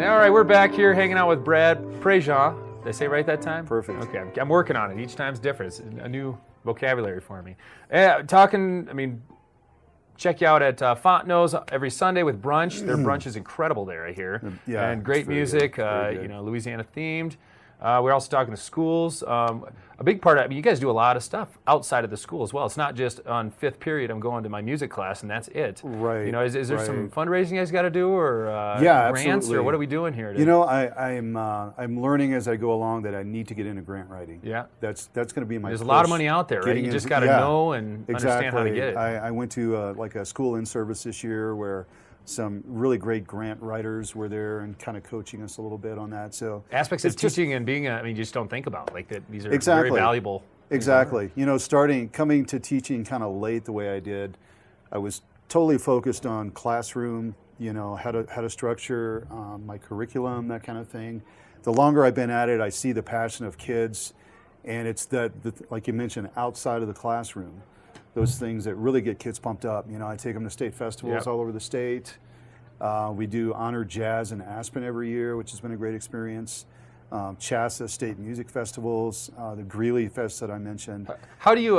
All right, we're back here hanging out with Brad Pregeant. Did I say it right that time? Perfect. Okay, I'm working on it. Each time's different. It's a new vocabulary for me. Check you out at Fontenot's every Sunday with brunch. Their brunch is incredible there, I hear. Yeah, and great music, Louisiana themed. We're also talking to schools. A big part of you guys do a lot of stuff outside of the school as well. It's not just on fifth period I'm going to my music class and that's it. Right. Is there some fundraising you guys got to do or grants absolutely. or what are we doing here? I'm learning as I go along that I need to get into grant writing. Yeah. That's going to be my. There's a lot of money out there, right? You just got to know and understand how to get it. I went to a school in service this year where some really great grant writers were there and kind of coaching us a little bit on that. So aspects of teaching and being, you just don't think about like that. These are exactly. very valuable. Exactly. Coming to teaching kind of late the way I did, I was totally focused on classroom, how to structure my curriculum, that kind of thing. The longer I've been at it, I see the passion of kids, and it's like you mentioned, outside of the classroom. Those things that really get kids pumped up. I take them to state festivals all over the state. We do Honor Jazz in Aspen every year, which has been a great experience. Chassa State Music Festivals, the Greeley Fest that I mentioned. How do you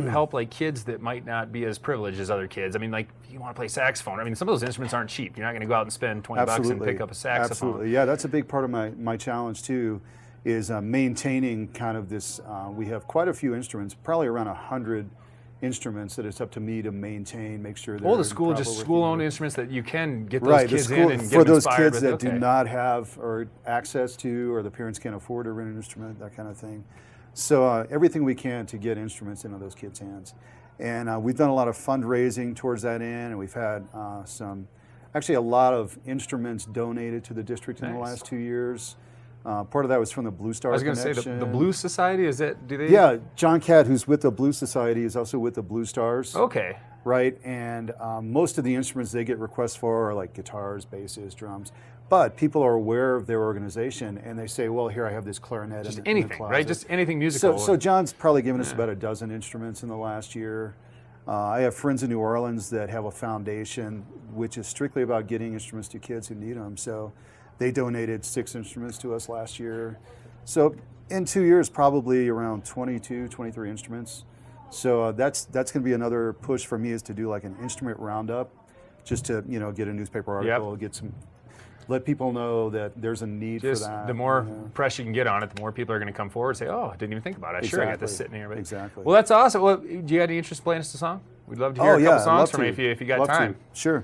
help like kids that might not be as privileged as other kids? I mean, like you want to play saxophone. I mean, some of those instruments aren't cheap. You're not going to go out and spend $20 and pick up a saxophone. Absolutely, yeah. That's a big part of my challenge too, is maintaining kind of this. We have quite a few instruments, probably around 100 instruments that it's up to me to maintain, make sure they're the school just school-owned instruments that you can get those right, kids school, in and for get those inspired kids with, that do not have or access to, or the parents can't afford to rent an instrument, that kind of thing. So everything we can to get instruments into those kids' hands, and we've done a lot of fundraising towards that end, and we've had a lot of instruments donated to the district in the last 2 years. Part of that was from the Blue Stars. I was going to say the Blues Society. Is that do they? Yeah, John Catt, who's with the Blues Society, is also with the Blue Stars. Okay. Right, and most of the instruments they get requests for are like guitars, basses, drums. But people are aware of their organization, and they say, "Well, here I have this clarinet." Just in anything, the closet. right? Just anything musical. So John's probably given us about a dozen instruments in the last year. I have friends in New Orleans that have a foundation which is strictly about getting instruments to kids who need them. So they donated 6 instruments to us last year. So in 2 years, probably around 22, 23 instruments. So that's going to be another push for me, is to do like an instrument roundup, just to get a newspaper article, let people know that there's a need for that. The more press you can get on it, the more people are going to come forward and say, "Oh, I didn't even think about it. I got this sitting here." But, exactly. Well, that's awesome. Well, do you have any interest in playing us a song? We'd love to hear a couple songs from you if you got time. Sure.